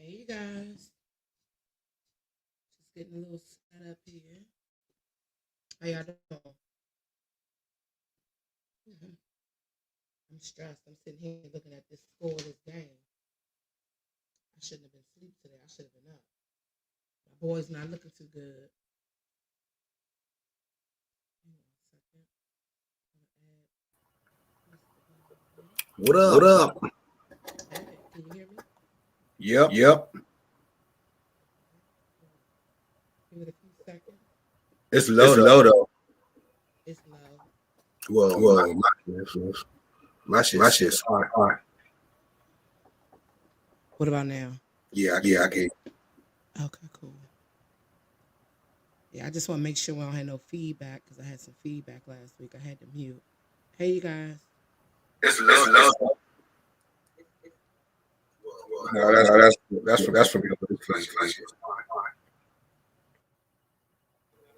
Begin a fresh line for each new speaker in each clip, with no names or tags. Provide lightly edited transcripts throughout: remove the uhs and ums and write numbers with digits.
Hey, you guys. Just getting a little set up here. How y'all doing? Mhm. I'm stressed. I'm sitting here looking at this score of this game. I shouldn't have been asleep today. I should have been up. My boy's not looking too good. Hang on a second. I'm gonna add Mr. Wiley.
What up? What up?
Hey, can you hear me?
Yep.
Give it a few seconds.
It's low though.
It's low.
Well, my shit's high.
What about now?
Yeah, I can.
Okay, cool. Yeah, I just want to make sure we don't have no feedback because I had some feedback last week. I had to mute. Hey, you guys.
It's low. No, that's from your place.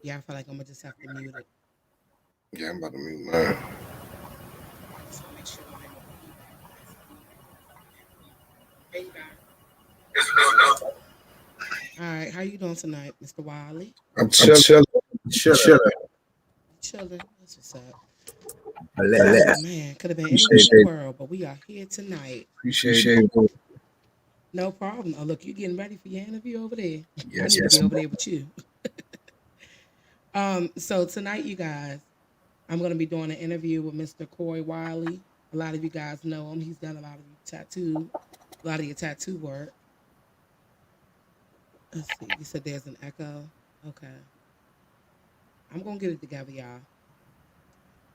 Yeah, I feel like I'm gonna just have to mute it.
Yeah, I'm about to mute mine.
I just want to make sure we don't have no feedback. I had some feedback. Hey, you guys.
It's low.
All right, how you doing tonight, Mr. Wiley?
I'm chilling.
Chilling. That's what's up. Oh man, could have been anywhere in the world, but we are here tonight.
Appreciate it.
No problem. Oh, look, you getting ready for your interview over there?
Yes,
I need to be over there with you. So tonight, you guys, I'm gonna be doing an interview with Mr. Corey Wiley. A lot of you guys know him. He's done a lot of your tattoo work. Let's see. You said there's an echo. Okay. I'm gonna get it together, y'all.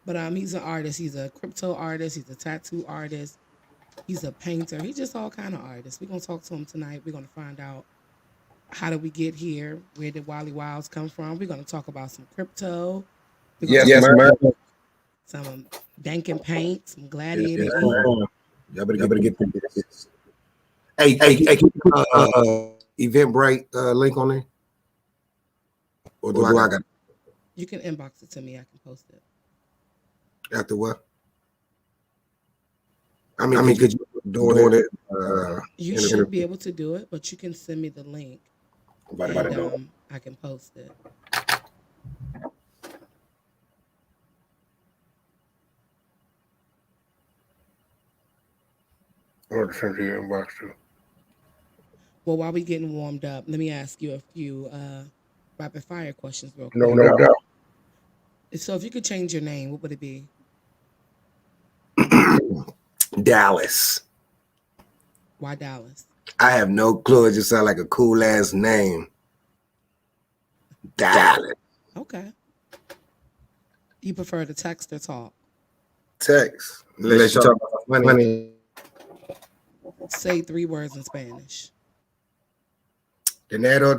But he's an artist. He's a crypto artist. He's a tattoo artist. He's a painter. He's just all kind of artists. We're gonna talk to him tonight. We're gonna find out how did we get here? Where did Wiley Wilds come from? We're gonna talk about some crypto.
Yes, man.
Some Dank N Paint, some Gladiator
Yes,
ink.
y'all better get this. Hey, can you put Eventbrite link on there? Or do I got
You can inbox it to me. I can post it.
after what? I mean, could you doing it?
You should be able to do it, but you can send me the link and I can post it.
Or send you inbox too.
Well, while we getting warmed up, let me ask you a few rapid fire questions real quick.
No doubt.
So if you could change your name, what would it be?
Dallas.
Why Dallas?
I have no clue. It just sounds like a cool ass name. Dallas.
Okay. You prefer to text or talk?
Text. Unless you talk about money.
Say 3 words in Spanish.
Dinero.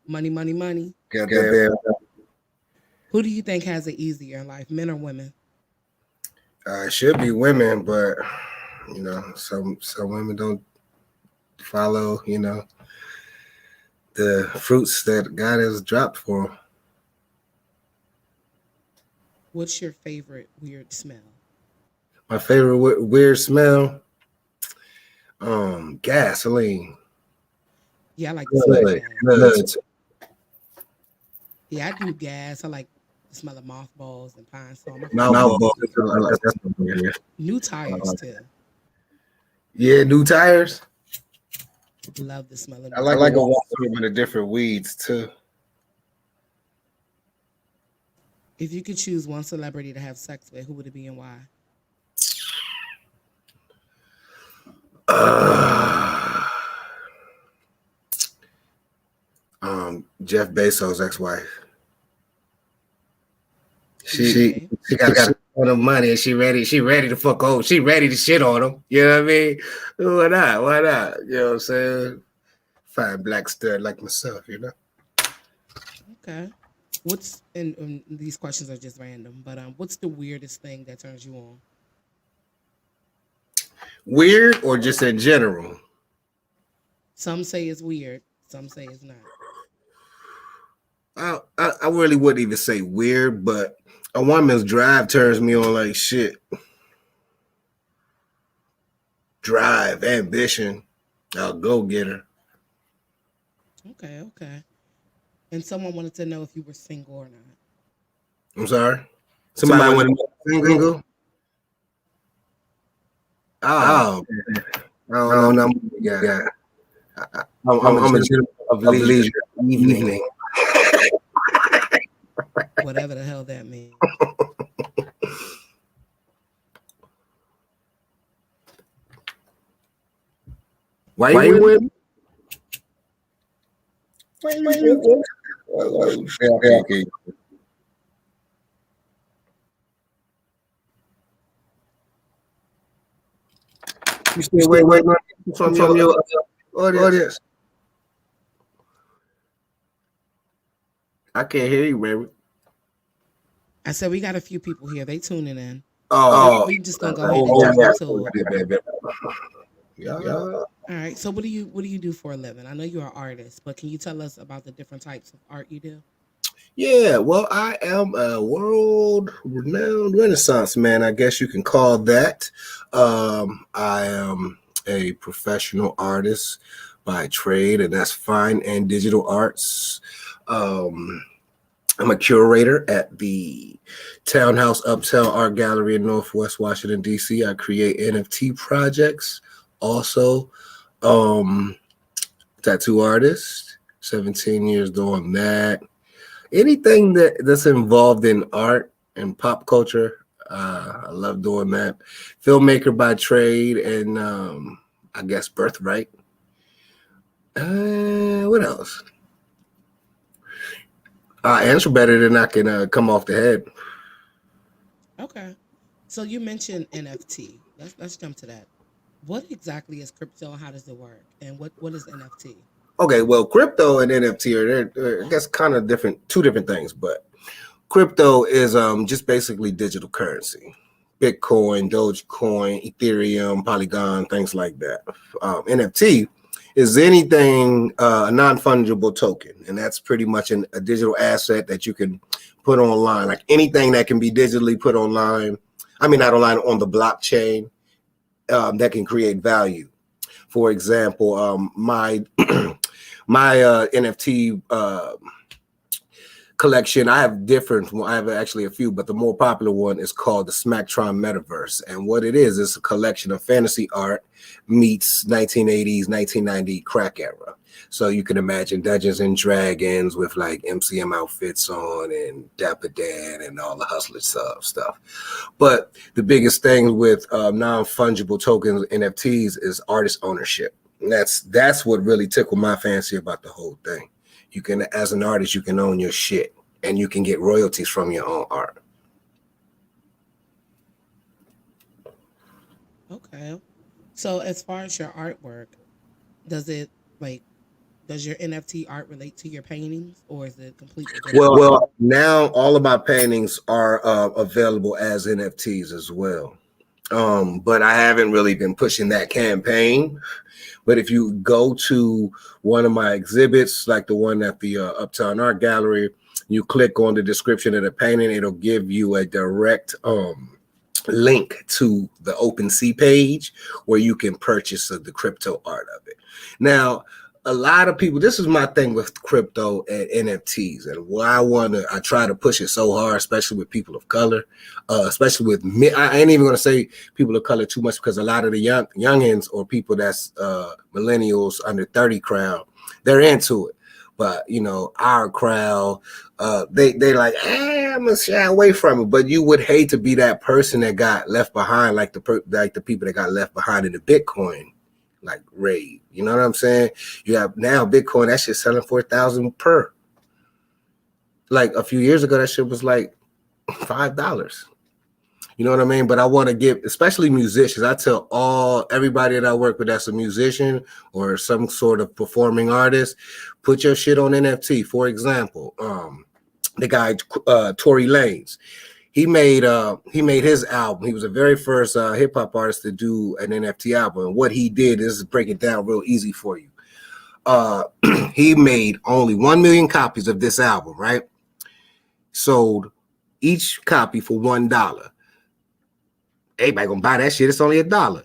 Money, money, money.
Goddamn.
Who do you think has it easier in life, men or women?
It should be women, but you know, some women don't follow, you know, the fruits that God has dropped for them.
What's your favorite weird smell?
My favorite weird smell, gasoline.
Yeah, I like the smell of gas.
Good.
Yeah, I do gas. I like the smell of mothballs and pine saw. New tires too.
Yeah, new tires.
Love the smell of.
I like a walk through with the different weeds too.
If you could choose one celebrity to have sex with, who would it be and why?
Jeff Bezos' ex-wife.
Okay.
She got a ton of money and she ready to fuck over. She ready to shit on him. You know what I mean? Why not? You know what I'm saying? Fine black stud like myself, you know.
Okay. What's and these questions are just random, but what's the weirdest thing that turns you on?
Weird or just in general?
Some say it's weird, some say it's not.
I really wouldn't even say weird, but a woman's drive turns me on like shit. Drive, ambition. A go getter.
Okay, okay. And someone wanted to know if you were single or not.
I'm sorry. Somebody
Somebody
want to
want
know
to know
single?
single?
Oh,
Oh,
I
I
don't know.
don't know.
You got. I'm a
I'm a
gentleman
gentleman
of
of
leisure
leisure
evening.
evening.
Whatever the hell that means.
Why you
Why you
with me?
with me?
Why you
Why
with
you
me?
with me?
Yeah,
Yeah,
okay. You
you
still
still
waiting
waiting
on
from
from
your
your audience?
audience?
I can't hear you, baby.
I said we got a few people here. They tuning in.
Oh,
We
Oh,
we just gonna go ahead
oh,
and
yeah,
jump into it.
yeah, baby. Yeah.
yeah.
All right. So what do you do for a living? I know you're an artist, but can you tell us about the different types of art you do?
Yeah, well, I am a world renowned Renaissance man, I guess you can call that. I am a professional artist by trade, and that's fine and digital arts. Um, I'm a curator at the Townhouse Uptown Art Gallery in Northwest Washington, D.C. I create NFT projects. Also, um, tattoo artist, 17 years doing that. Anything that's involved in art and pop culture, I love doing that. Filmmaker by trade and I guess birthright. What else? I answer better than I can come off the head.
Okay. So you mentioned NFT. Let's jump to that. What exactly is crypto? How does it work? And what is NFT?
Okay, well, crypto and NFT are I guess kind of different, two different things, but crypto is just basically digital currency. Bitcoin, Dogecoin, Ethereum, Polygon, things like that. NFT is anything a non-fungible token, and that's pretty much a digital asset that you can put online. Like anything that can be digitally put online. I mean, not online, on the blockchain, that can create value. For example, my my NFT collection. I have different. I have actually a few, but the more popular one is called the Smacktron Metaverse. And what it is a collection of fantasy art meets 1980s, 1990 crack era. So you can imagine Dungeons and Dragons with like MCM outfits on and Dapper Dan and all the hustler stuff. But the biggest thing with non-fungible tokens, NFTs, is artist ownership. And that's what really tickled my fancy about the whole thing. You can, as an artist, you can own your shit and you can get royalties from your own art.
Okay. So as far as your artwork, does it like does your NFT art relate to your paintings or is it completely different?
Well, now all of my paintings are available as NFTs as well. But I haven't really been pushing that campaign. But if you go to one of my exhibits, like the one at the Uptown Art Gallery, you click on the description of the painting, it'll give you a direct link to the OpenSea page where you can purchase the crypto art of it. Now, a lot of people, this is my thing with crypto and NFTs, and why I try to push it so hard, especially with people of color, especially with me. I ain't even gonna say people of color too much because a lot of the youngins or people that's millennials under 30 crowd, they're into it. But you know, our crowd, they like, I'm gonna shy away from it. But you would hate to be that person that got left behind, like the people that got left behind in the Bitcoin like raid. You know what I'm saying? You have now Bitcoin, that shit selling for 1,000 per. Like a few years ago, that shit was like $5. You know what I mean? But I want to give, especially musicians. I tell everybody that I work with that's a musician or some sort of performing artist, put your shit on NFT. For example, the guy Tory Lanez, he made his album. He was the very first hip hop artist to do an NFT album. And what he did is break it down real easy for you. He made only 1 million copies of this album, right? Sold each copy for $1. Everybody gonna buy that shit. It's only $1.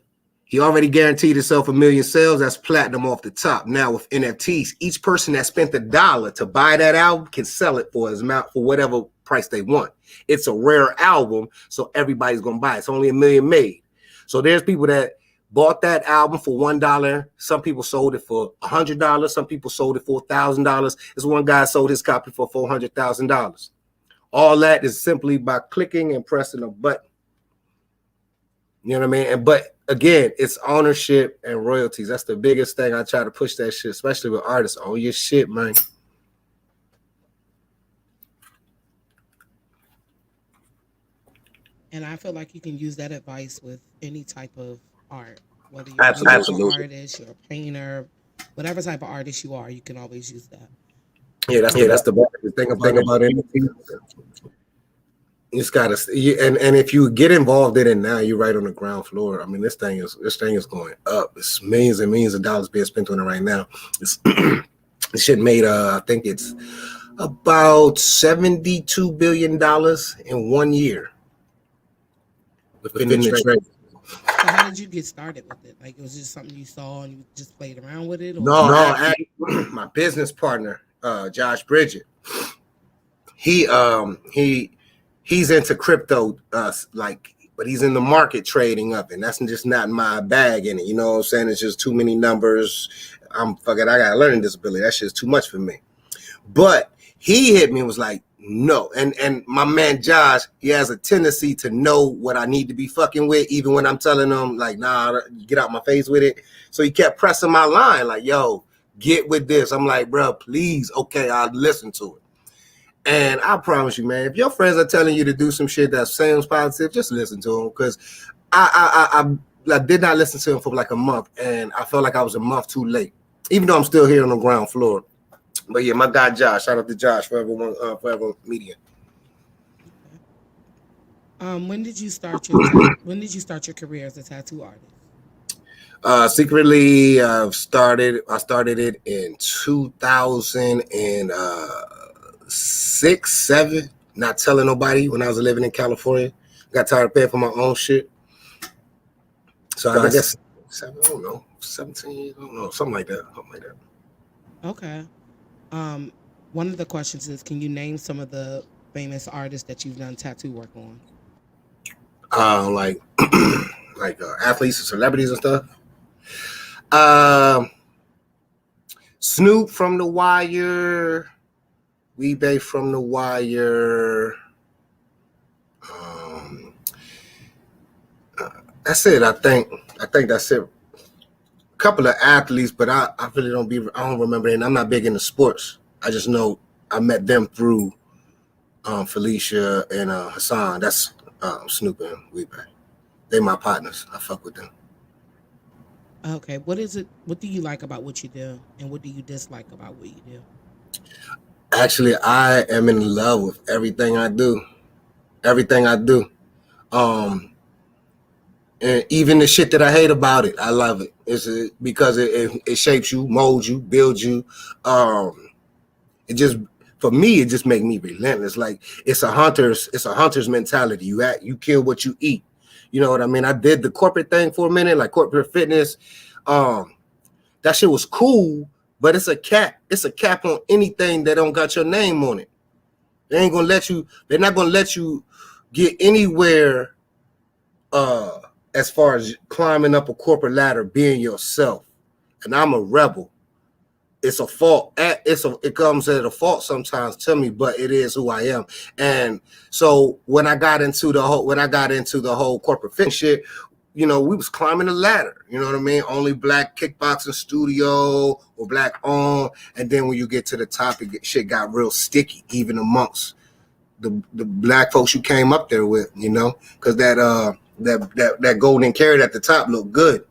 He already guaranteed himself 1,000,000 sales. That's platinum off the top. Now with NFTs, each person that spent $1 to buy that album can sell it for his amount for whatever price they want. It's a rare album, so everybody's gonna buy it. It's only 1,000,000 made. So there's people that bought that album for $1. Some people sold it for $100. Some people sold it for $1,000. This one guy sold his copy for $400,000. All that is simply by clicking and pressing a button. You know what I mean? And but again, it's ownership and royalties. That's the biggest thing. I try to push that shit, especially with artists. Own your shit, man.
And I feel like you can use that advice with any type of art, whether you're a musical
Absolutely.
artist, you're a painter, whatever type of artist you are, you can always use that.
Yeah, that's the best thing about anything. You just gotta, and if you get involved in it now, you're right on the ground floor. I mean, this thing is going up. It's millions and millions of dollars being spent on it right now. It's this shit made I think it's about $72 billion in 1 year within the trade.
So how did you get started with it? Like, it was just something you saw and you just played around with it? Or?
No, actually, my business partner, Josh Bridget, he's into crypto, but he's in the market trading of it. And that's just not my bag in it. You know what I'm saying? It's just too many numbers. I got a learning disability. That shit's too much for me. But he hit me and was like, no. And my man Josh, he has a tendency to know what I need to be fucking with, even when I'm telling him, like, nah, get out my face with it. So he kept pressing my line, like, yo, get with this. I'm like, bro, please, okay, I'll listen to it. And I promise you, man, if your friends are telling you to do some shit that sounds positive, just listen to them. Because I did not listen to him for like a month, and I felt like I was a month too late, even though I'm still here on the ground floor. But yeah, my guy Josh, shout out to Josh, Forever Media.
When did you start your career as a tattoo artist?
Secretly, I started it in 2006, 7. Not telling nobody when I was living in California. Got tired of paying for my own shit. So I guess 7, I don't know, 17, I don't know, something like that.
Okay. One of the questions is, can you name some of the famous artists that you've done tattoo work on?
Like athletes and celebrities and stuff. Snoop from The Wire, Weebay from The Wire. That's it. I think that's it. A couple of athletes, but I really I don't remember it. And I'm not big into sports. I just know I met them through Felicia and Hassan. That's Snoop and Weebay. They my partners. I fuck with them.
Okay. What do you like about what you do, and what do you dislike about what you do?
Actually, I am in love with everything I do. Everything I do. And even the shit that I hate about it, I love it. It's because it shapes you, molds you, builds you. It just, for me, it just makes me relentless. Like it's a hunter's mentality. You kill what you eat. You know what I mean? I did the corporate thing for a minute, like corporate fitness. That shit was cool, but it's a cap. It's a cap on anything that don't got your name on it. They're not gonna let you get anywhere as far as climbing up a corporate ladder, being yourself. And I'm a rebel. It's a fault. It comes at a fault sometimes to me, but it is who I am. And so when I got into the whole corporate fitness shit, you know, we was climbing the ladder. You know what I mean? Only black kickboxing studio or black owned. And then when you get to the top, shit got real sticky, even amongst the black folks you came up there with. You know, because that golden carrot at the top looked good.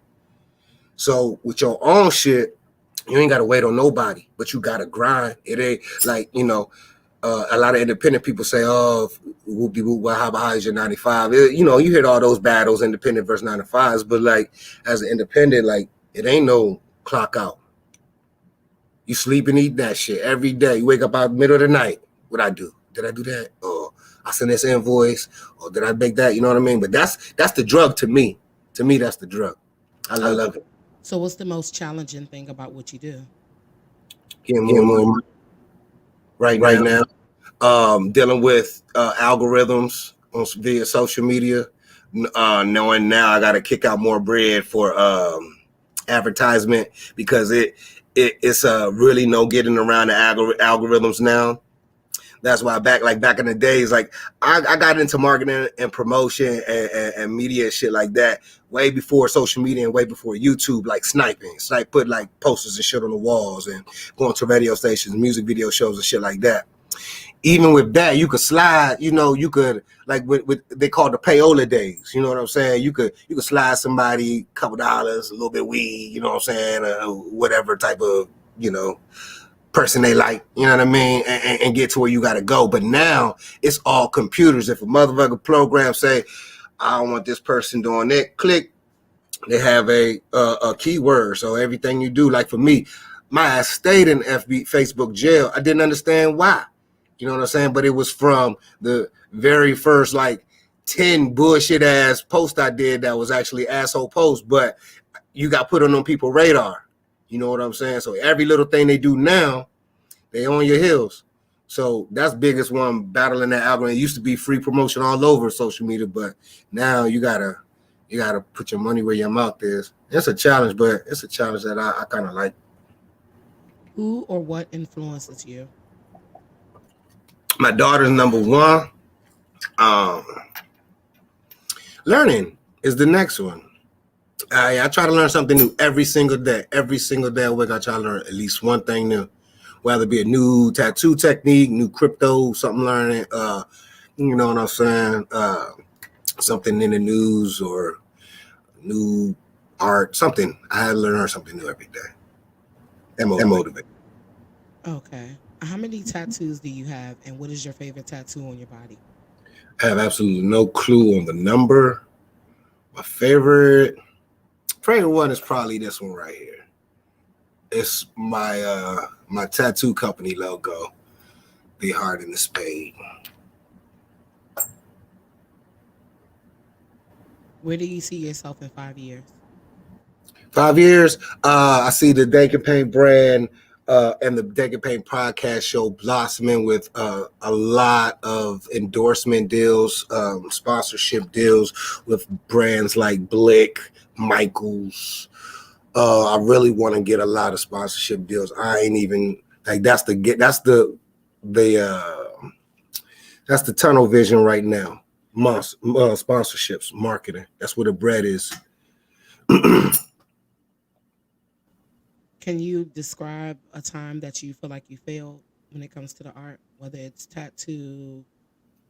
So with your own shit, you ain't got to wait on nobody, but you got to grind. It ain't like, you know, a lot of independent people say, oh, whoop-de-whoop, how high is your 95? You know, you hear all those battles, independent versus 95s, but like as an independent, like it ain't no clock out. You sleep and eat that shit every day. You wake up out middle of the night. What I do? Did I do that? Or I send this invoice? Or did I make that? You know what I mean? But that's the drug to me. To me, that's the drug. I love it.
So, what's the most challenging thing about what you do?
Getting more
Getting
and
more
more right
right
now.
now.
Dealing with algorithms on via social media. Knowing now I got to kick out more bread for advertisement because it's really no getting around the algorithms now. That's why back in the days, like I got into marketing and promotion and media and shit like that way before social media and way before YouTube, like put like posters and shit on the walls and going to radio stations, music video shows and shit like that. Even with that, you could slide, you could like with they call the payola days, you know what I'm saying? You could slide somebody a couple dollars, a little bit weed, you know what I'm saying, whatever type of, person they like, you know what I mean, and get to where you got to go. But now it's all computers. If a motherfucker program say, I don't want this person doing that, click, they have a keyword. So everything you do, like for me, my ass stayed in Facebook jail. I didn't understand why, you know what I'm saying? But it was from the very first like 10 bullshit ass posts I did that was actually asshole posts, but you got put on them people's radar. You know what I'm saying? So every little thing they do now, they on your heels. So that's biggest one, battling that algorithm. It used to be free promotion all over social media, but now you gotta put your money where your mouth is. It's a challenge, but it's a challenge that I kind of like.
Who or what influences you?
My daughter's number one. Um, Learning is the next one. I try to learn something new every single day. Every single day a week, I try to learn at least one thing new. Whether it be a new tattoo technique, new crypto, something learning, you know what I'm saying? Something in the news or new art, something. I had to learn something new every day. That motivates.
Okay. How many tattoos do you have, and what is your favorite tattoo on your body?
I have absolutely no clue on the number. My favorite one is probably this one right here. It's my tattoo company logo, the heart and the spade.
Where do you see yourself in 5 years?
5 years, I see the Dank N Paint brand and the Dank N Paint podcast show blossoming with a lot of endorsement deals, sponsorship deals with brands like Blick, Michaels. I really want to get a lot of sponsorship deals. I ain't even like that's the tunnel vision right now. Sponsorships, marketing. That's where the bread is.
Can you describe a time that you feel like you failed when it comes to the art, whether it's tattoo,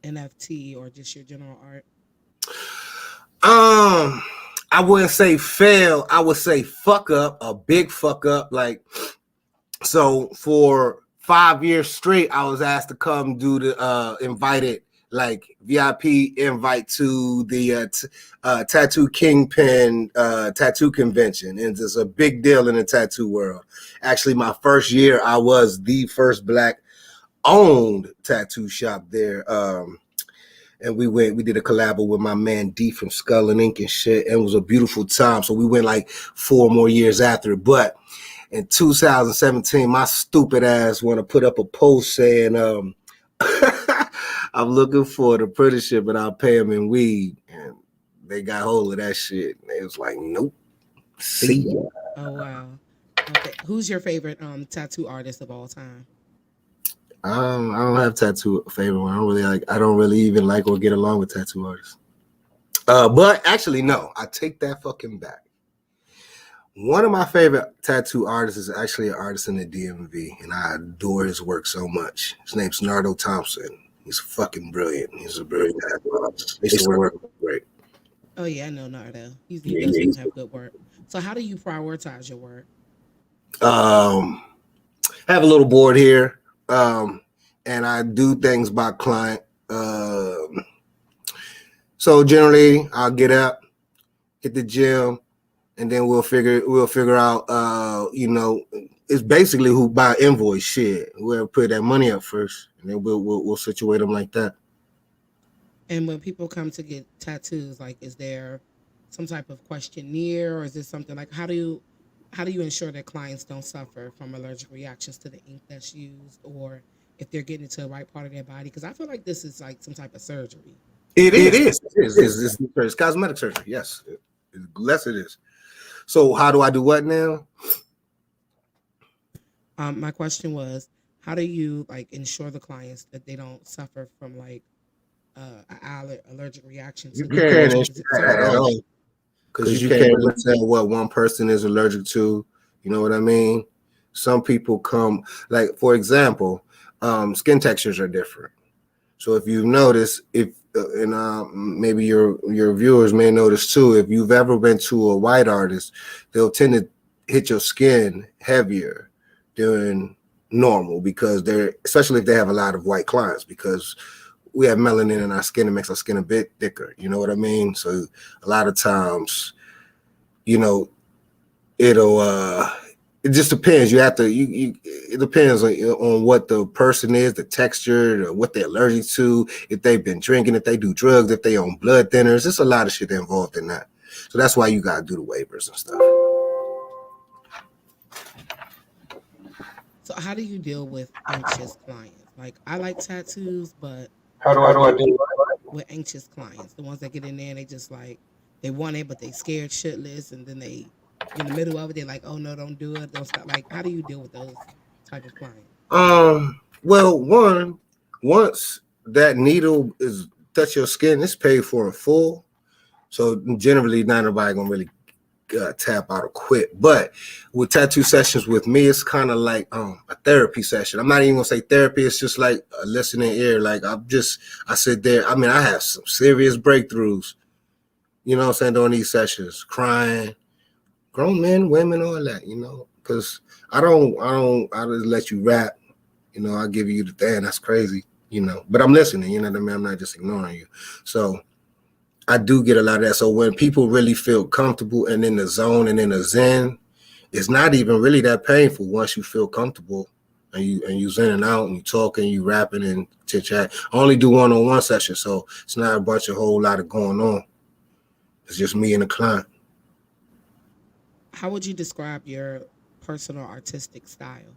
NFT, or just your general art?
I wouldn't say fail. I would say fuck up, a big fuck up. Like, so for 5 years straight, I was asked to come do the invited like VIP invite to the Tattoo Kingpin tattoo convention, and it's a big deal in the tattoo world. Actually, my first year, I was the first Black owned tattoo shop there. And we did a collab with my man D from Skull and Ink and shit, and it was a beautiful time. So we went like 4 more years after it. But in 2017, my stupid ass want to put up a post saying, I'm looking for the apprenticeship, but I'll pay them in weed. And they got hold of that shit. And they was like, nope. See ya.
Oh wow. Okay. Who's your favorite tattoo artist of all time?
I don't have tattoo favorite one. I don't really even like or get along with tattoo artists. But actually, no, I take that fucking back. One of my favorite tattoo artists is actually an artist in the DMV, and I adore his work so much. His name's Nardo Thompson. He's fucking brilliant. He's a brilliant tattoo artist. They used to work great.
Oh yeah, I know Nardo. He
Yeah,
does have good work. So how do you prioritize your work?
I have a little board here, and I do things by client. So generally, I'll get up, hit the gym, and then we'll figure out. It's basically who buy invoice shit. Whoever put that money up first, and then we'll situate them like that.
And when people come to get tattoos, like, is there some type of questionnaire, or is this something like how do you ensure that clients don't suffer from allergic reactions to the ink that's used, or if they're getting it to the right part of their body? Because I feel like this is like some type of surgery.
It is. It is. It's cosmetic surgery. Yes. Less it is. So how do I do what now?
My question was, how do you like ensure the clients that they don't suffer from like allergic reaction
You
to the
can't ensure
specific
that at
surgery?
all because you can't really tell what one person is allergic to. You know what I mean? Some people come, like for example, skin textures are different. So if you notice, if and maybe your viewers may notice too, if you've ever been to a white artist, they'll tend to hit your skin heavier than normal because they're, especially if they have a lot of white clients, because we have melanin in our skin. It makes our skin a bit thicker. You know what I mean? So a lot of times, you know, it'll it just depends. You have to it depends on what the person is, the texture, what they're allergic to, if they've been drinking, if they do drugs, if they own blood thinners. There's a lot of shit involved in that. So that's why you gotta do the waivers and stuff.
So how do you deal with anxious clients? Like I like tattoos, but
How do
how
I
do I
do
deal
it?
with anxious clients? The ones that get in there and they just like they want it, but they scared shitless, and then they in the middle of it, they're like, "Oh no, don't do it, don't stop." Like, how do you deal with those type of clients?
Well, once that needle is touch your skin, it's paid for in full. So generally, not everybody gonna really tap out or quit. But with tattoo sessions with me, it's kind of like a therapy session. I'm not even gonna say therapy. It's just like a listening ear. Like I sit there. I mean, I have some serious breakthroughs. You know what I'm saying, during these sessions, crying, grown men, women, all that. You know, because I just let you rap. You know, I give you the thing. That's crazy. You know, but I'm listening. You know what I mean. I'm not just ignoring you. So I do get a lot of that. So when people really feel comfortable and in the zone and in the zen, it's not even really that painful once you feel comfortable and you zenning out and you talking, you rapping and chit chat. I only do one-on-one sessions, so it's not a whole lot of going on. It's just me and the client.
How would you describe your personal artistic style?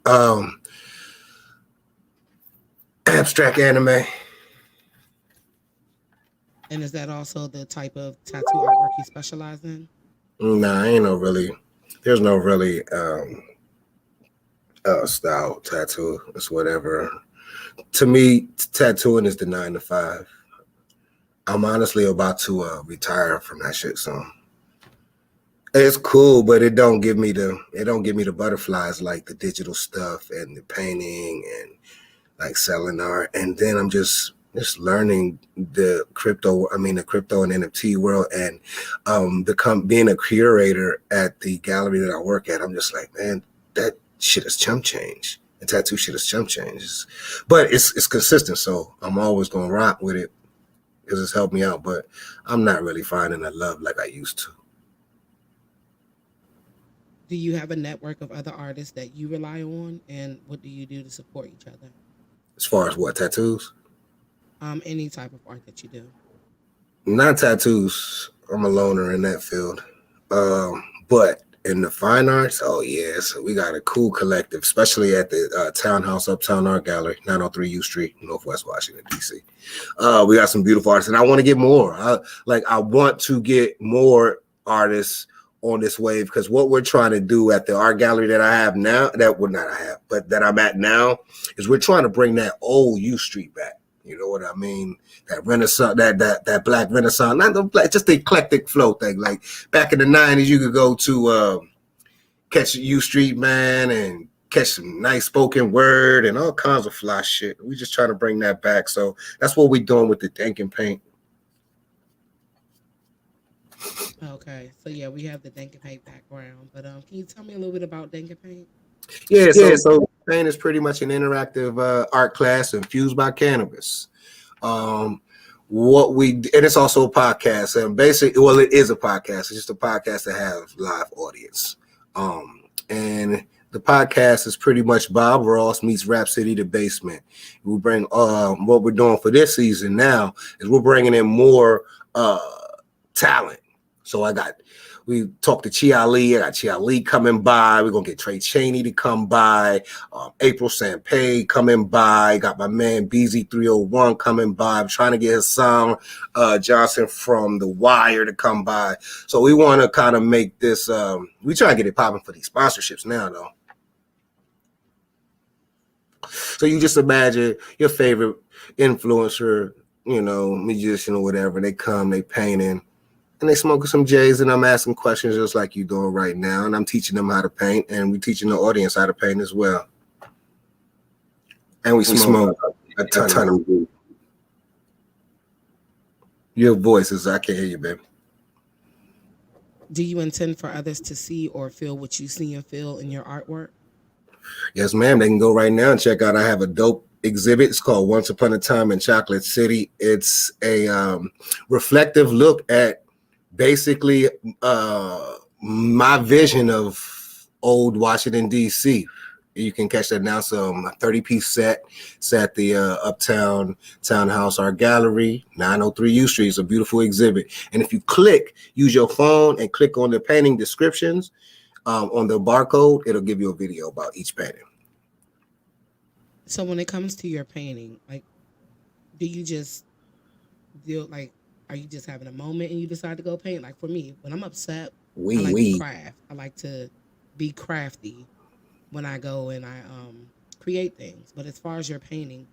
Um, Abstract anime.
And is that also the type of tattoo artwork you specialize in?
Nah, ain't no really. There's no really style tattoo. It's whatever. To me, tattooing is the 9 to 5. I'm honestly about to retire from that shit soon. It's cool, but it don't give me the butterflies like the digital stuff and the painting and like selling art. And then I'm just learning the crypto and NFT world, and being a curator at the gallery that I work at. I'm just like, man, that shit is chump change. The tattoo shit is chump change. But it's consistent, so I'm always gonna rock with it because it's helped me out. But I'm not really finding that love like I used to.
Do you have a network of other artists that you rely on, and what do you do to support each other?
As far as what, tattoos?
Any type of art that you do.
Not tattoos. I'm a loner in that field. But in the fine arts, oh yeah, so we got a cool collective, especially at the Townhouse Uptown Art Gallery, 903 U Street, Northwest Washington, D.C. We got some beautiful artists, and I want to get more. I want to get more artists on this wave, because what we're trying to do at the art gallery that I have now, that I'm at now, is we're trying to bring that old U Street back. You know what I mean? That Renaissance, that Black Renaissance, not the black, just the eclectic flow thing. Like back in the 90s, you could go to catch U Street, man, and catch some nice spoken word and all kinds of fly shit. We just trying to bring that back. So that's what we're doing with the Dank N Paint.
Okay, so yeah, we have the Dank N Paint background, but can you tell me a little bit about Dank N Paint?
Yeah, so paint is pretty much an interactive art class infused by cannabis. And it's also a podcast, and basically, well, it is a podcast. It's just a podcast that has live audience. And the podcast is pretty much Bob Ross meets Rap City the Basement. We bring what we're doing for this season now is we're bringing in more talent. So we talked to Chia Lee. I got Chia Lee coming by. We're gonna get Trey Chaney to come by. April Sampay coming by. Got my man BZ301 coming by. I'm trying to get Hassan Johnson from The Wire to come by. So we want to kind of make this. We try to get it popping for these sponsorships now, though. So you just imagine your favorite influencer, musician or whatever. They come, they painting. And they smoking some J's, and I'm asking questions just like you doing right now. And I'm teaching them how to paint, and we're teaching the audience how to paint as well. And we smoke a ton of weed. Your voices, I can't hear you, baby.
Do you intend for others to see or feel what you see and feel in your artwork?
Yes, ma'am. They can go right now and check out. I have a dope exhibit. It's called Once Upon a Time in Chocolate City. It's a reflective look at basically my vision of old Washington, D.C. You can catch that now. It's a 30-piece set. It's at the Uptown Townhouse Art Gallery, 903 U Street. It's a beautiful exhibit. And if you use your phone and click on the painting descriptions on the barcode, it'll give you a video about each painting.
So when it comes to your painting, like, do you just are you just having a moment and you decide to go paint? Like for me, when I'm upset, I like to craft. I like to be crafty when I go and I create things. But as far as your painting,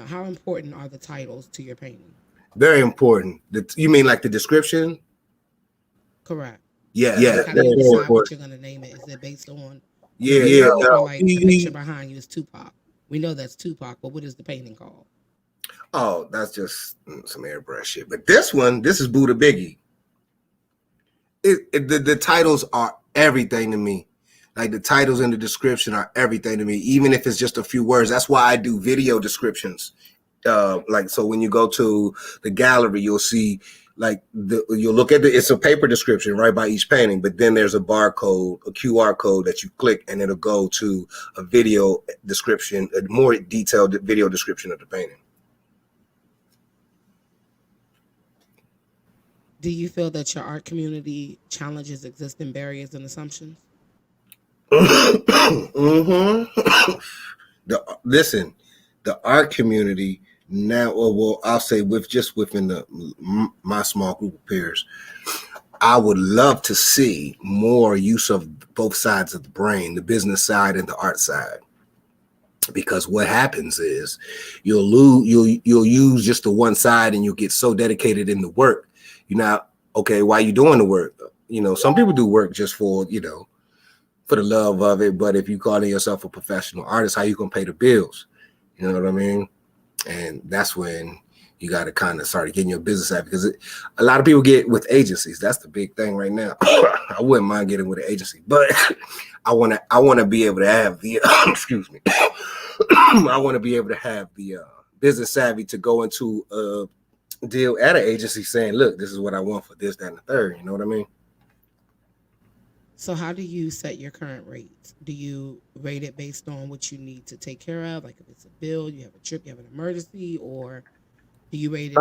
how important are the titles to your painting?
Very important. You mean like the description?
Correct.
Yeah.
Like how do you decide what you're gonna name it? Is it based on or like the picture behind you is Tupac? We know that's Tupac, but what is the painting called?
Oh, that's just some airbrush shit. But this is Buddha Biggie. The titles are everything to me. Like the titles and the description are everything to me, even if it's just a few words. That's why I do video descriptions. So when you go to the gallery, you'll see you'll look at it's a paper description right by each painting, but then there's a barcode, a QR code that you click, and it'll go to a video description, a more detailed video description of the painting.
Do you feel that your art community challenges existing barriers and assumptions?
Mm-hmm. The art community now, I'll say within my small group of peers, I would love to see more use of both sides of the brain, the business side and the art side. Because what happens is you'll use just the one side and you'll get so dedicated in the work. Okay, why you doing the work? Some people do work just for the love of it. But if you calling yourself a professional artist, how you gonna pay the bills? You know what I mean? And that's when you got to kind of start getting your business out, because a lot of people get with agencies. That's the big thing right now. I wouldn't mind getting with an agency, but I want to be able to have the excuse me. I want to be able to have the business savvy to go into a deal at an agency saying, look, this is what I want for this, that, and the third. You know what I mean?
So how do you set your current rates? Do you rate it based on what you need to take care of? Like if it's a bill, you have a trip, you have an emergency, or do you rate it?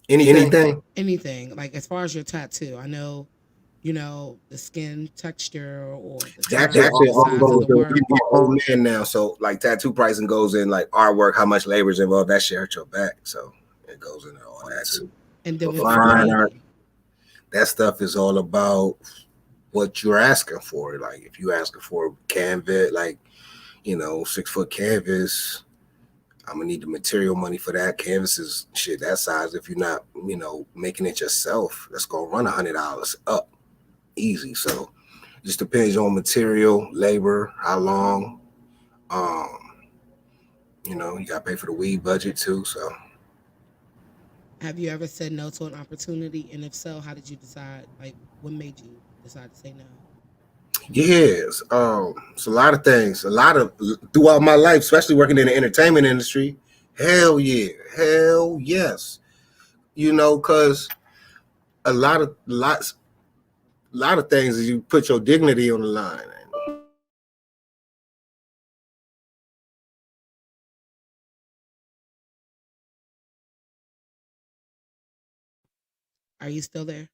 Anything?
Anything. Like as far as your tattoo, I know, the skin texture or the
Actually old man now. So like tattoo pricing goes in like artwork, how much labor is involved. That shit hurt your back, so it goes into all that too.
And then
fine art, that stuff is all about what you're asking for. Like if you asking for canvas, 6-foot canvas, I'm gonna need the material money for that. Canvas is shit that size. If you're not, making it yourself, that's gonna run $100 up easy. So it just depends on material, labor, how long. You gotta pay for the weed budget too. So
have you ever said no to an opportunity? And if so, how did you decide? Like, what made you decide to say no?
Yes. It's a lot of things. Throughout my life, especially working in the entertainment industry. Hell yeah. Hell yes. Because a lot of things is you put your dignity on the line.
Are you still there?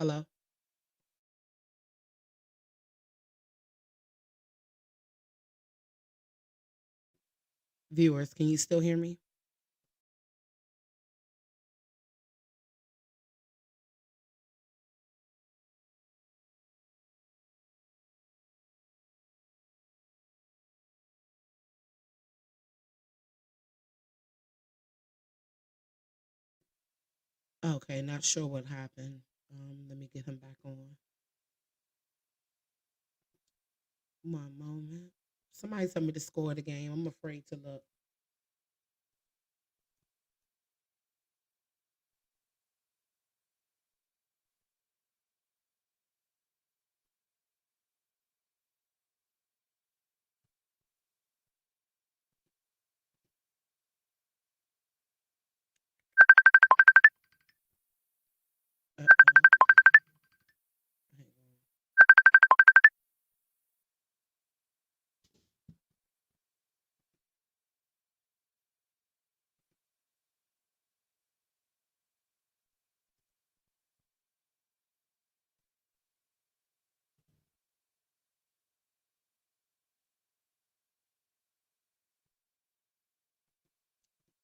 Hello? Viewers, can you still hear me? Okay, not sure what happened. Let me get him back on. One moment. Somebody tell me to score the game. I'm afraid to look. Uh-oh.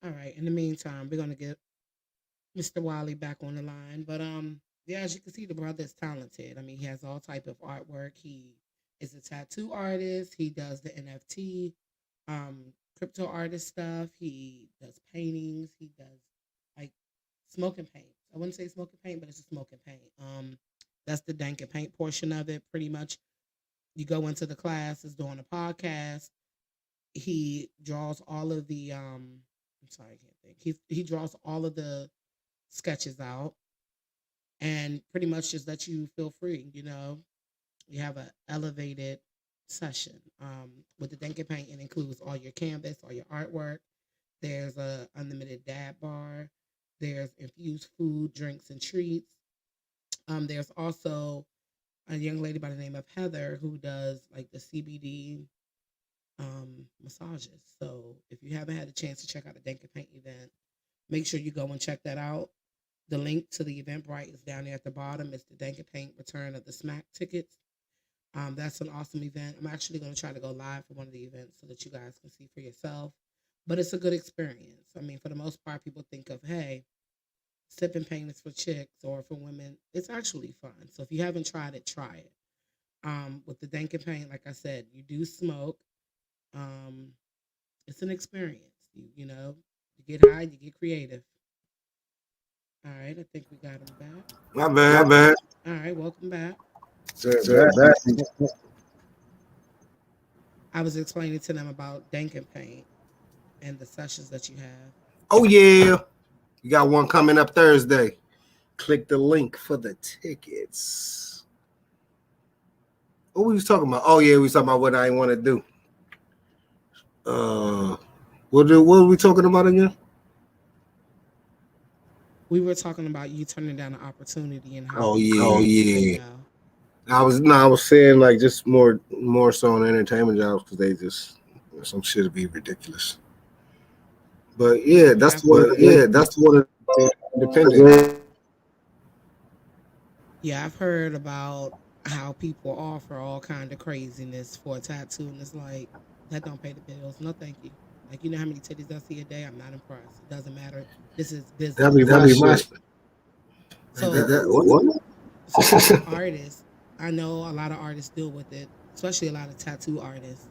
Hang on. All right. In the meantime, we're gonna get Mr. Wiley back on the line. But yeah, as you can see, the brother is talented. I mean, he has all type of artwork. He is a tattoo artist. He does the NFT, crypto artist stuff. He does paintings. He does like smoke and paint. I wouldn't say smoke and paint, but it's a smoke and paint. That's the Dank and Paint portion of it. Pretty much, you go into the class. Is doing a podcast. He draws all of the. I'm sorry, I can't think. He draws all of the sketches out and pretty much just let you feel free. You have an elevated session with the Dank N Paint. It includes all your canvas, all your artwork. There's a unlimited dab bar. There's infused food, drinks, and treats. There's also a young lady by the name of Heather who does like the CBD massages. So if you haven't had a chance to check out the Dank N Paint event, make sure you go and check that out. The link to the Eventbrite is down there at the bottom. It's the Dank N Paint Return of the Smack tickets. That's an awesome event. I'm actually going to try to go live for one of the events so that you guys can see for yourself. But it's a good experience. I mean, for the most part, people think of, hey, sipping paint is for chicks or for women. It's actually fun. So if you haven't tried it, try it. With the Dank N Paint, like I said, you do smoke. Um, it's an experience. You get high, you get creative. All right, I think we got him back.
My bad, man.
All right, welcome back.
Back.
I was explaining to them about Dank N Paint and the sessions that you have.
Oh yeah, you got one coming up Thursday. Click the link for the tickets. What we was talking about? Oh yeah, we was talking about what I want to do. What were we talking about again?
We were talking about you turning down an opportunity and how
Oh
people say
yeah.
no.
I was saying like just more so on entertainment jobs because they just some shit would be ridiculous. But yeah,
Yeah,
that's what independent.
I've heard about how people offer all kind of craziness for a tattoo, and it's like that don't pay the bills. No, thank you. Like how many titties I see a day? I'm not impressed. It doesn't matter. This is
That'd be
business.
my shit.
So,
What?
so as an artist, I know a lot of artists deal with it, especially a lot of tattoo artists.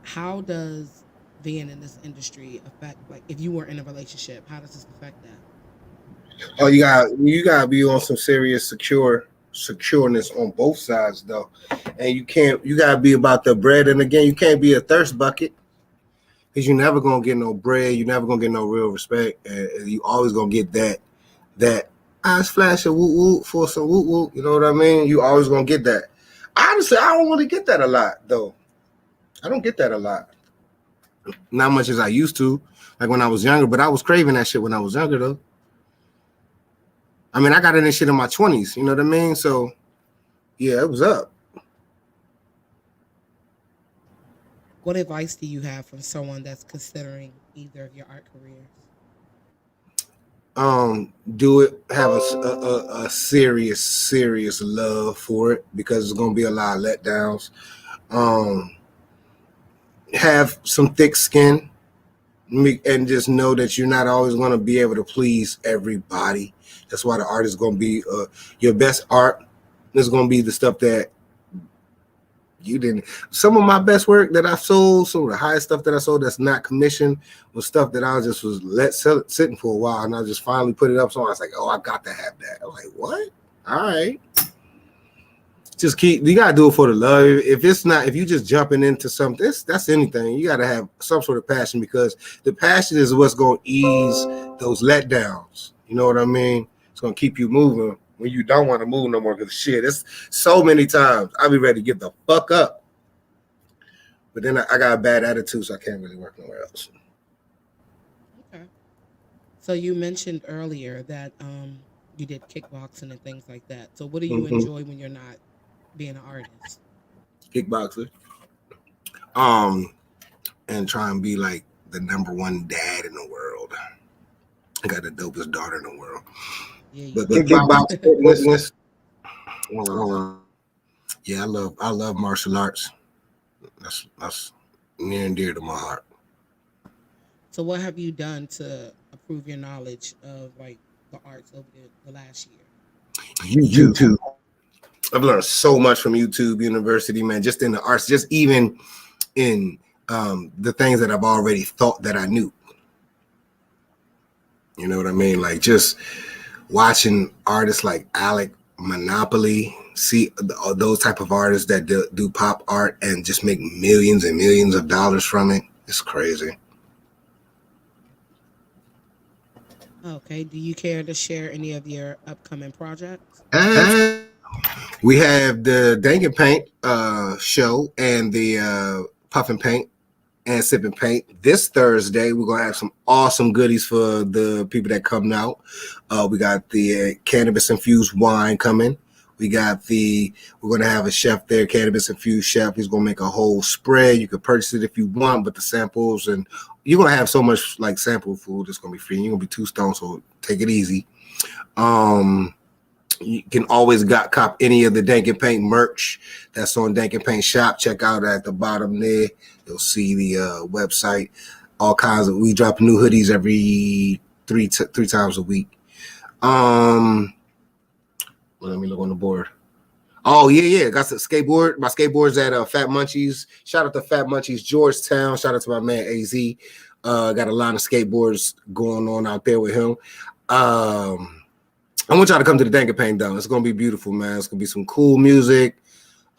How does being in this industry affect, like, if you were in a relationship, how does this affect that?
Oh, you gotta be on some serious secureness on both sides though, and you gotta be about the bread. And again, you can't be a thirst bucket because you're never gonna get no bread. You're never gonna get no real respect, and you always gonna get that eyes flashing whoop whoop for some whoop whoop. You know what I mean? You always gonna get that. Honestly, I don't really get that a lot though. I don't get that a lot. Not much as I used to, like when I was younger. But I was craving that shit when I was younger though. I mean, I got in this shit in my 20s. You know what I mean? So yeah, it was up.
What advice do you have from someone that's considering either of your art careers?
Do it. Have a serious love for it because there's gonna be a lot of letdowns. Um, have some thick skin and just know that you're not always going to be able to please everybody. That's why the art is going to be your best art is going to be the stuff that you didn't. Some of my best work that I sold, some of the highest stuff that I sold that's not commissioned was stuff that I just was sitting for a while, and I just finally put it up. So I was like, oh, I got to have that. I was like, what? All right. Just keep, you gotta do it for the love. If it's not, if you just jumping into something, that's anything. You gotta have some sort of passion because the passion is what's gonna ease those letdowns. You know what I mean? It's gonna keep you moving when you don't want to move no more. Because shit, it's so many times I'll be ready to give the fuck up, but then I got a bad attitude, so I can't really work nowhere else.
Okay. So you mentioned earlier that you did kickboxing and things like that. So what do you
Mm-hmm.
enjoy when you're not being an artist?
Kickboxer, um, and try and be like the number one dad in the world. I got the dopest daughter in the world.
Yeah, you
But
do.
kickbox fitness, yeah, I love martial arts. That's near and dear to my heart.
So what have you done to improve your knowledge of like the arts over the last year?
YouTube. I've learned so much from YouTube University, man. Just in the arts, just even in the things that I've already thought that I knew. You know what I mean? Like just watching artists like Alec Monopoly, see those type of artists that do pop art and just make millions and millions of dollars from it. It's crazy.
Okay. Do you care to share any of your upcoming projects?
We have the Dank N Paint show and the Puff and Paint and Sip and Paint this Thursday. We're gonna have some awesome goodies for the people that come out. We got the cannabis infused wine coming. We're gonna have a chef there, cannabis infused chef. He's gonna make a whole spread. You can purchase it if you want, but the samples and you're gonna have so much like sample food that's gonna be free. You're gonna be 2 stone, so take it easy. You can always cop any of the Dank N Paint merch that's on Dank N Paint shop. Check out at the bottom there. You'll see the website. All kinds of, we drop new hoodies every three times a week. Let me look on the board. Oh yeah. Got the skateboard. My skateboard's at Fat Munchies. Shout out to Fat Munchies, Georgetown. Shout out to my man AZ. Got a lot of skateboards going on out there with him. I want y'all to come to the Dank N Paint though. It's gonna be beautiful, man. It's gonna be some cool music,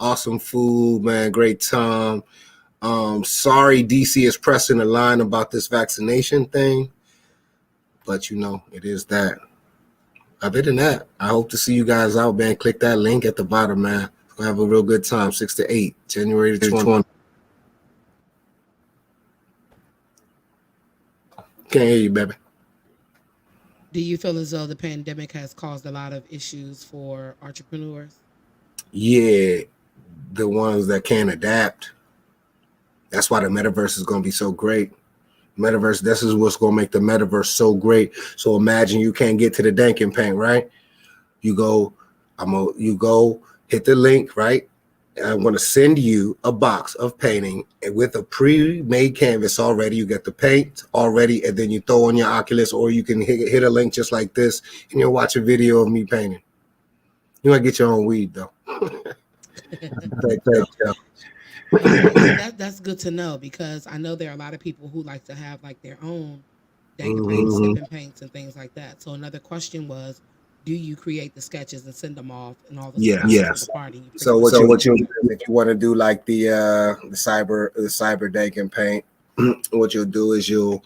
awesome food, man. Great time. Sorry, DC is pressing the line about this vaccination thing, but you know it is that. Other than that, I hope to see you guys out, man. Click that link at the bottom, man. We'll have a real good time. 6 to 8, January 20. Can't hear you, baby.
Do you feel as though the pandemic has caused a lot of issues for entrepreneurs?
Yeah, the ones that can adapt. That's why the metaverse is going to be so great. Metaverse, this is what's going to make the metaverse so great. So imagine you can't get to the Dank N Paint, right? You go, you go hit the link, right? I'm going to send you a box of painting with a pre-made canvas already. You get the paint already, and then you throw on your Oculus, or you can hit a link just like this, and you'll watch a video of me painting. You might get your own weed though.
Okay, that's good to know because I know there are a lot of people who like to have like their own Dank N Paint, Sip and Paints, and things like that. So another question was, do you create the sketches and send them off and all the stuff for the party? You
So
pretty much
what you if you want to do like the cyber Dank N Paint, what you'll do is you'll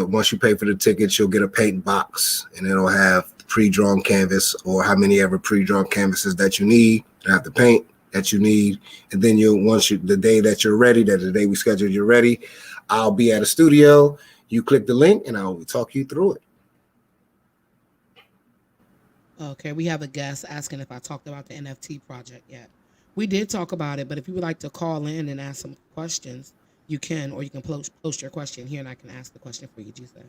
once you pay for the tickets, you'll get a paint box and it'll have pre-drawn canvas or how many ever pre-drawn canvases that you need to have the paint that you need, and then the day that you're ready, that the day we scheduled you're ready, I'll be at a studio. You click the link and I'll talk you through it.
Okay, we have a guest asking if I talked about the NFT project yet. We did talk about it, but if you would like to call in and ask some questions, you can, or you can post your question here and I can ask the question for you, Gisa.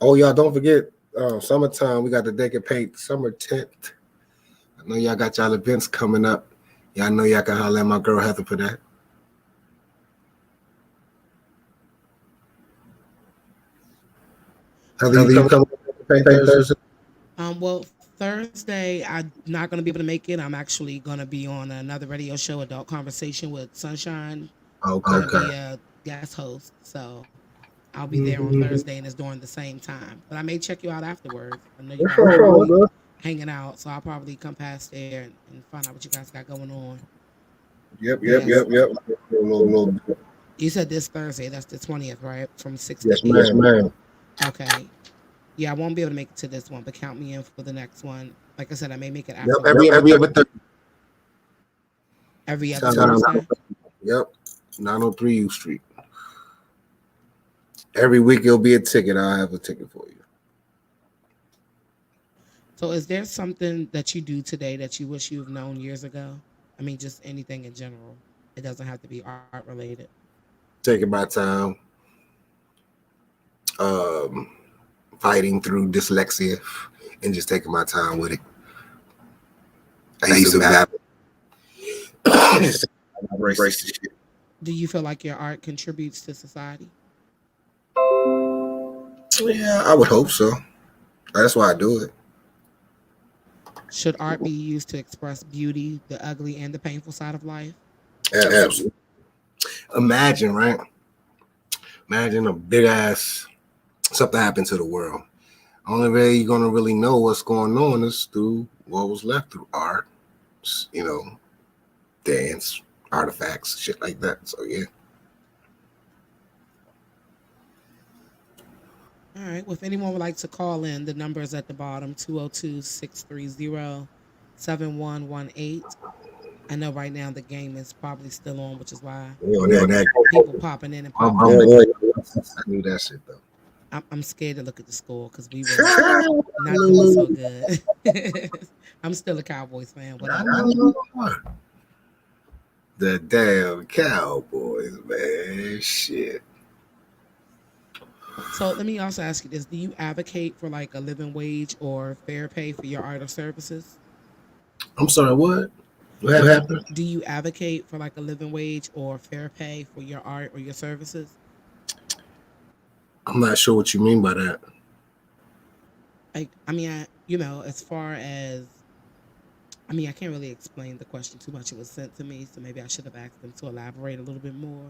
Oh, y'all don't forget summertime. We got the Dank N Paint summer tent. I know y'all got y'all events coming up. Y'all know y'all can holler at my girl Heather for that. Heather, you coming to Paint Thursday?
Well, Thursday I'm not gonna be able to make it. I'm actually gonna be on another radio show, Adult Conversation with Sunshine.
Okay.
Gonna be a guest host, so I'll be there on Thursday, and it's during the same time. But I may check you out afterwards. I know you guys are probably hanging out, so I'll probably come past there and find out what you guys got going on.
Yep.
Yes.
Little.
You said this Thursday. That's the 20th, right? From 6 to
Yes,
8.
ma'am.
Okay. Yeah, I won't be able to make it to this one, but count me in for the next one. Like I said, I may make it
Yep.
afterwards.
Every other Thursday.
Every other Thursday.
Yep. 903 U Street. Every week it'll be a ticket. I'll have a ticket for you.
So, is there something that you do today that you wish you've known years ago? I mean, just anything in general. It doesn't have to be art related.
Taking my time. Um, Fighting through dyslexia and just taking my time with it. I used to have embrace the shit.
Do you feel like your art contributes to society?
Yeah, I would hope so. That's why I do it.
Should art be used to express beauty, the ugly, and the painful side of life?
Absolutely. Imagine, right? Imagine a big ass something happened to the world. Only way you're gonna really know what's going on is through what was left through art, dance, artifacts, shit like that. So yeah.
All right. Well, if anyone would like to call in, the number is at the bottom 202-630-7118. I know right now the game is probably still on, which is why people popping in and popping out.
I knew that shit though.
I'm scared to look at the score because we were not doing so good. I'm still a Cowboys fan. Whatever.
The damn Cowboys, man. Shit.
So let me also ask you this: do you advocate for like a living wage or fair pay for your art or services?
I'm sorry, what? What happened?
Do you advocate for like a living wage or fair pay for your art or your services?
I'm not sure what you mean by that.
As far as I can't really explain the question too much. It was sent to me, so maybe I should have asked them to elaborate a little bit more.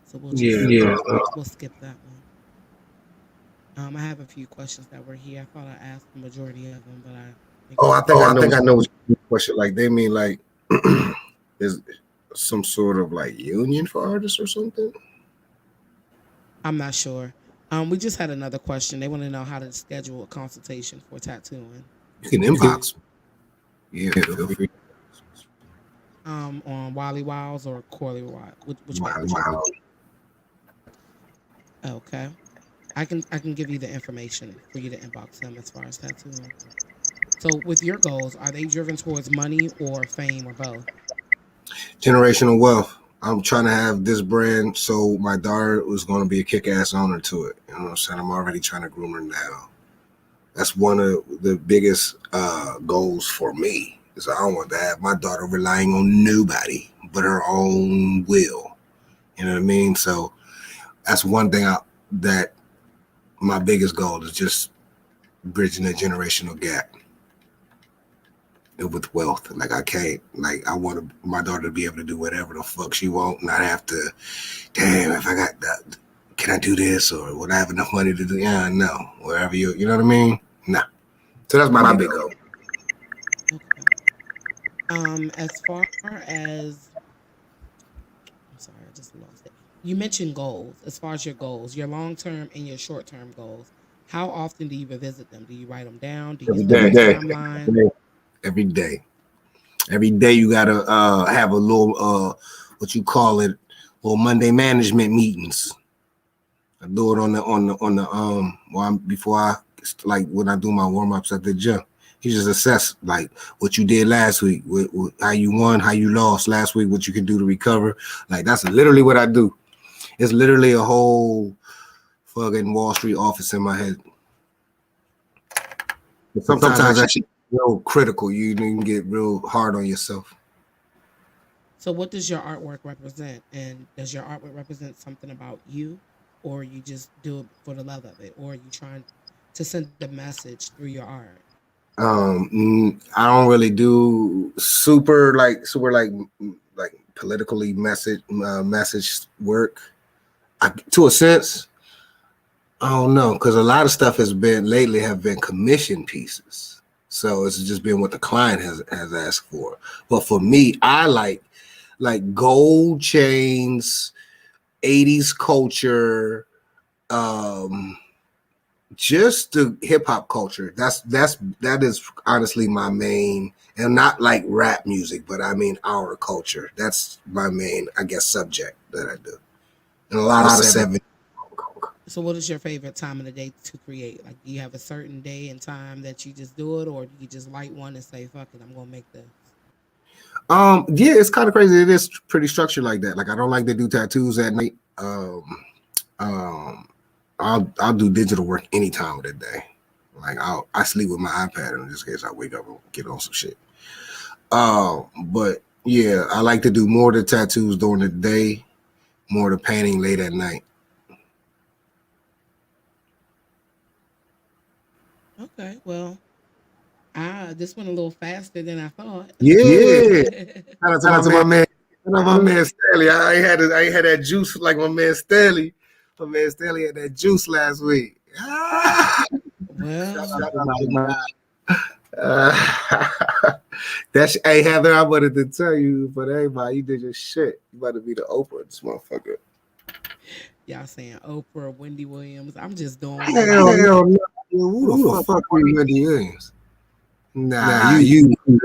So we'll skip that one. I have a few questions that were here. I thought I asked the majority of them, but
I think I know what you question. Like they mean like is some sort of like union for artists or something?
I'm not sure. We just had another question. They want to know how to schedule a consultation for tattooing.
You can inbox. Yeah, feel free.
On Wiley Wiles or Corley Wiles. Which one?
Wow.
Okay. I can give you the information for you to inbox them as far as tattooing. So with your goals, are they driven towards money or fame or both?
Generational wealth. I'm trying to have this brand, so my daughter was going to be a kick-ass owner to it. You know what I'm saying? I'm already trying to groom her now. That's one of the biggest goals for me. Is I don't want to have my daughter relying on nobody but her own will. You know what I mean? So that's one thing that my biggest goal is just bridging that generational gap with wealth. Like I want my daughter to be able to do whatever the fuck she want, not have to, damn, if I got that, can I do this or would I have enough money to do? Yeah, no. Wherever you know what I mean? Nah. So that's my big goal.
Okay. As far as I'm sorry, I just lost it. You mentioned goals. As far as your goals, your long term and your short term goals, how often do you revisit them? Do you write them down? Do you set a timeline?
Every day. Every day you gotta have a little what you call it, little Monday management meetings. I do it on the before I like when I do my warm-ups at the gym. You just assess like what you did last week, how you won, how you lost last week, what you can do to recover. Like that's literally what I do. It's literally a whole fucking Wall Street office in my head. But
Okay.
sometimes that shit real critical. You can get real hard on yourself.
So what does your artwork represent? And does your artwork represent something about you, or you just do it for the love of it, or are you trying to send a message through your art?
I don't really do super like politically message work. To a sense, I don't know, because a lot of stuff has been lately have been commission pieces. So it's just been what the client has asked for. But for me, I like gold chains, 80s culture, um, just the hip hop culture. That is honestly my main, and not like rap music, but I mean our culture. That's my main, I guess, subject that I do. And a lot of seven.
So what is your favorite time of the day to create? Like, do you have a certain day and time that you just do it, or do you just light one and say, "Fuck it, I'm gonna make this"?
Yeah, it's kind of crazy. It is pretty structured like that. Like I don't like to do tattoos at night. Um, I'll do digital work any time of the day. Like I sleep with my iPad in just case I wake up and get on some shit. But yeah, I like to do more of the tattoos during the day, more of the painting late at night.
Okay, well, this went a little faster than I thought.
Yeah. Shout out to my man. Shout out my man Stanley. I had that juice like my man Stanley. My man Stanley had that juice last week.
Well,
That's hey Heather, I wanted to tell you, but everybody, you did your shit. You about to be the Oprah of this motherfucker.
y'all saying Oprah, Wendy Williams. I'm just doing what Wendy
Hell
Williams.
no. Who the fuck are you, Wendy Williams? Nah, you doing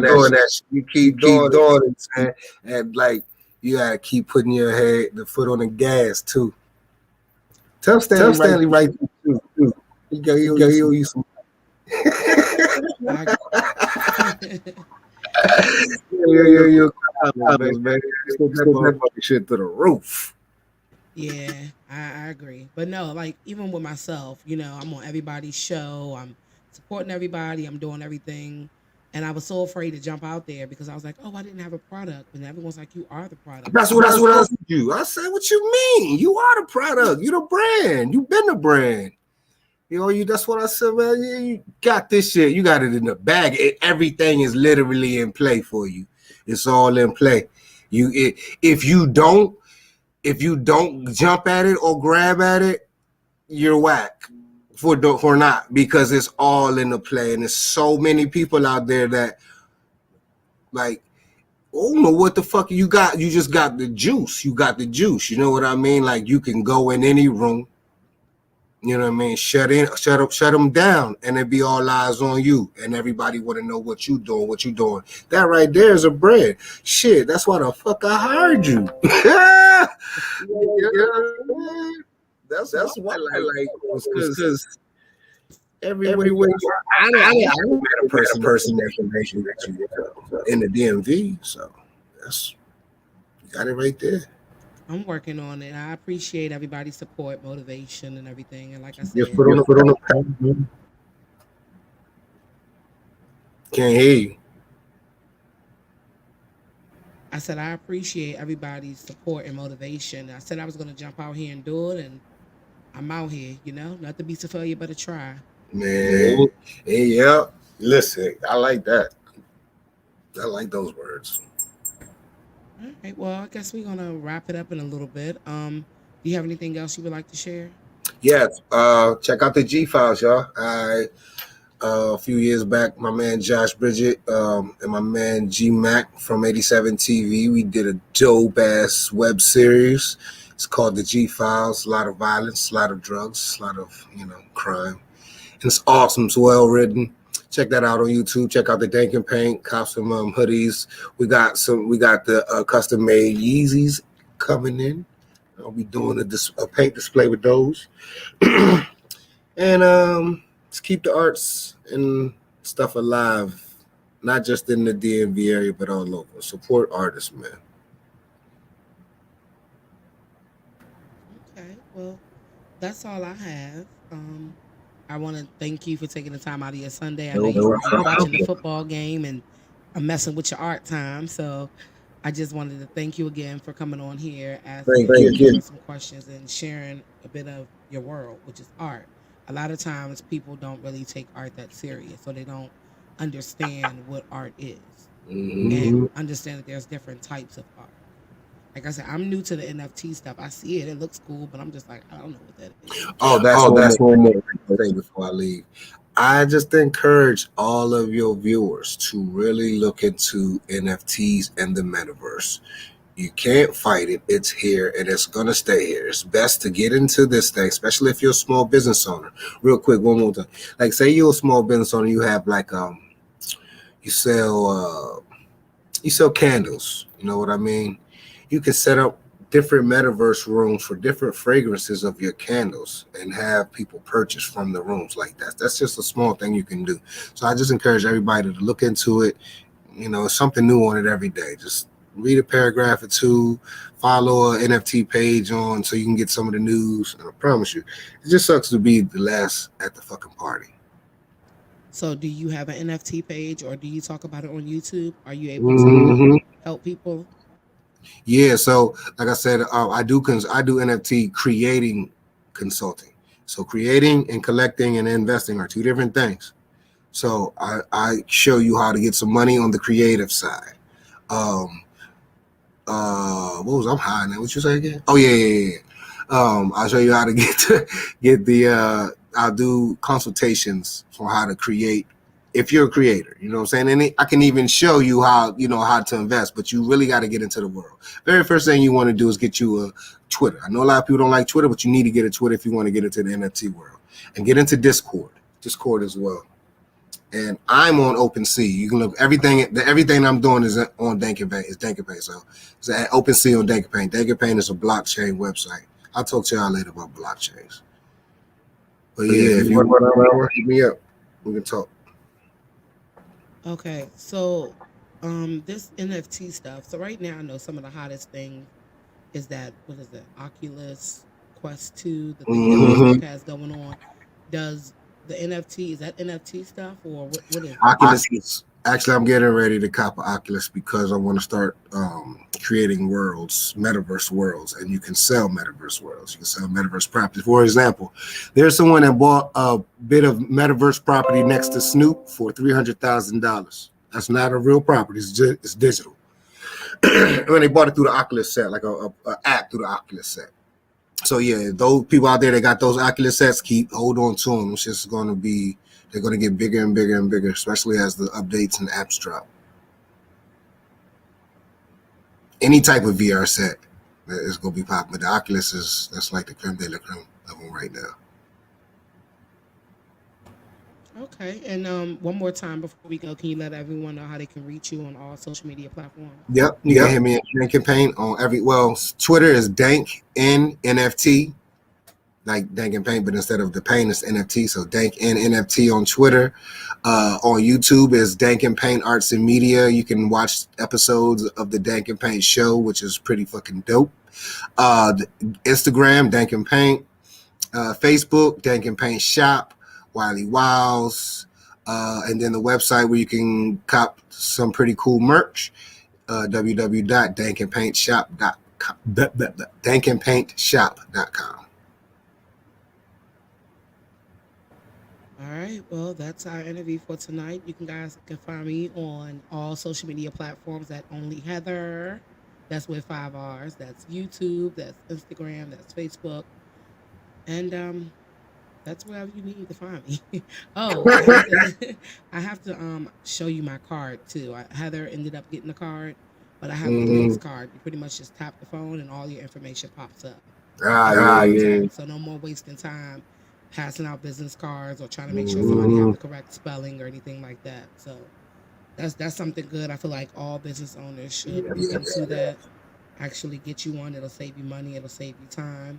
that shit. You keep doing it, man. And like you gotta keep putting the foot on the gas too. Tell Stanley right too. He got you some.
I,
You man. Put that motherfucking shit to the roof.
yeah, I agree. But no, like even with myself, I'm on everybody's show. I'm supporting everybody. I'm doing everything. And I was so afraid to jump out there because I was like, oh, I didn't have a product. And everyone's like, you are the product.
That's what I told you. I said, what you mean? You are the product. You the brand. You been the brand. That's what I said, man. You got this shit. You got it in the bag. Everything is literally in play for you. It's all in play. If you don't jump at it or grab at it, you're whack for not, because it's all in the play. And there's so many people out there that like, I don't know what the fuck you got. You just got the juice. You got the juice. You know what I mean? Like you can go in any room. You know what I mean? Shut them down, and it be all eyes on you, and everybody want to know what you doing. That right there is a bread. Shit, that's why the fuck I hired you. Yeah, that's why I like because everybody. I met a person that you in the DMV, so that's you got it right there.
I'm working on it. I appreciate everybody's support, motivation, and everything. And like I
Just
said,
put on the pen. Can't hear you.
I said I appreciate everybody's support and motivation. I said I was gonna jump out here and do it, and I'm out here. Nothing beats a failure but a try.
Man, yeah. Listen, I like that. I like those words.
All right. Well, I guess we're gonna wrap it up in a little bit. Do you have anything else you would like to share?
Yeah, check out the G Files, y'all. A few years back, my man Josh Bridget and my man G Mac from 87 TV, we did a dope ass web series. It's called the G Files. A lot of violence, a lot of drugs, a lot of crime. And it's awesome. It's well written. Check that out on YouTube. Check out the Dank N Paint, cop some hoodies. We got the custom made Yeezys coming in. I'll be doing a paint display with those. And let's keep the arts and stuff alive, not just in the DMV area, but all over. Support artists, man.
Okay. Well, that's all I have. I want to thank you for taking the time out of your Sunday. I know
No
you probably watching the
problem.
football game and I'm messing with your art time. So I just wanted to thank you again for coming on here,
Thank
asking
you.
some questions and sharing a bit of your world, which is art. A lot of times people don't really take art that serious, so they don't understand what art is and
Hmm.
understand that there's different types of art. Like I said, I'm new to the NFT stuff. I see it, it looks cool, but I'm just like, I don't know what that is.
Oh, that's
So,
one more thing to say before I leave. I just encourage all of your viewers to really look into NFTs and the metaverse. You can't fight it. It's here and it's going to stay here. It's best to get into this thing, especially if you're a small business owner. Real quick, one more time. Like, say you're a small business owner, you have like, you sell, you sell candles. You know what I mean? You can set up different metaverse rooms for different fragrances of your candles and have people purchase from the rooms like that. That's just a small thing you can do. So I just encourage everybody to look into it. You know, something new on it every day. Just read a paragraph or two, follow an NFT page on so you can get some of the news. And I promise you, it just sucks to be the last at the fucking party.
so do you have an NFT page or do you talk about it on YouTube? Are you able to
Hmm.
help people?
Yeah, so like I said, I do NFT creating consulting. So creating and collecting and investing are two different things. So I show you how to get some money on the creative side. Um, what was I'm high now? What you say again? Oh yeah. I'll show you how to get the I'll do consultations for how to create if you're a creator, you know what I'm saying? And I can even show you how, you know, how to invest, but you really got to get into the world. Very first thing you want to do is get you a Twitter. I know a lot of people don't like Twitter, but you need to get a Twitter if you want to get into the NFT world and get into Discord as well. And I'm on OpenSea. You can look everything I'm doing is on Dank N Paint. It's Dank N Paint. So it's at OpenSea on Dank N Paint. Dank N Paint is a blockchain website. I'll talk to y'all later about blockchains. But yeah, if you want to hit me up, we can talk.
Okay, so this NFT stuff. So right now I know some of the hottest things is that what is it? Oculus Quest 2, the thing that
Mm-hmm.
Facebook has going on. Does the NFT is that NFT stuff or what is it?
Oculus. Actually, I'm getting ready to cop an Oculus because I want to start creating worlds, metaverse worlds, and you can sell metaverse worlds. You can sell metaverse property. For example, there's someone that bought a bit of metaverse property next to Snoop for $300,000. That's not a real property. It's digital. When they bought it through the Oculus set, like a app through the Oculus set. So yeah, those people out there that got those Oculus sets, hold on to them. It's just going to be they're going to get bigger and bigger and bigger, especially as the updates and apps drop. Any type of VR set is going to be popping. But the Oculus that's like the creme de la creme of them right now.
Okay, and one more time before we go, can you let everyone know how they can reach you on all social media platforms?
Yep, you can hit me at Dank N Paint on Twitter is Dank N NFT, like Dank N Paint, but instead of the paint, it's NFT. So Dank N NFT on Twitter. On YouTube is Dank N Paint Arts and Media. You can watch episodes of the Dank N Paint show, which is pretty fucking dope. Instagram, Dank N Paint. Facebook, Dank N Paint Shop, Wiley Wiles. And then the website where you can cop some pretty cool merch, www.dankandpaintshop.com. Dankandpaintshop.com.
All right. Well, that's our interview for tonight. You can guys can find me on all social media platforms at Only Heather. That's with 5 R's. That's YouTube. That's Instagram. That's Facebook. And that's wherever you need to find me. Oh, I have to show you my card too. Heather ended up getting the card, but I have the
Mm-hmm.
links card. You pretty much just tap the phone and all your information pops up.
Ah,
That's the
yeah.
contact. So no more wasting time passing out business cards or trying to make sure somebody have
Mm-hmm.
the correct spelling or anything like that. So that's something good. I feel like all business owners should look into that. Actually get you one. It'll save you money. It'll save you time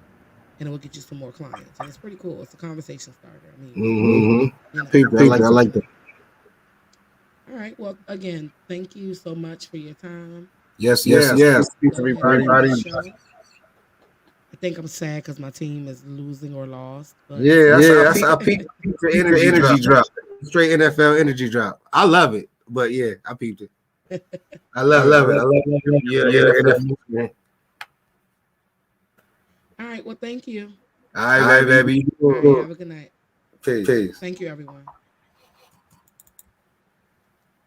and it will get you some more clients. And it's pretty cool. It's a conversation starter. I mean,
Mm-hmm.
you know.
People, I like that.
All right. Well, again, thank you so much for your time.
Yes,
I'm
yes,
gonna
yes. Peace,
go ahead and
everybody.
end the show. think I'm sad because my team is losing or lost. But
Yeah, I peeped the energy drop. Straight NFL energy drop. I love it. But yeah, I peeped it. I love it. I love it. Yeah, NFL.
all right, well, thank you.
All right, baby.
All right, have a good night.
Peace.
Thank you, everyone.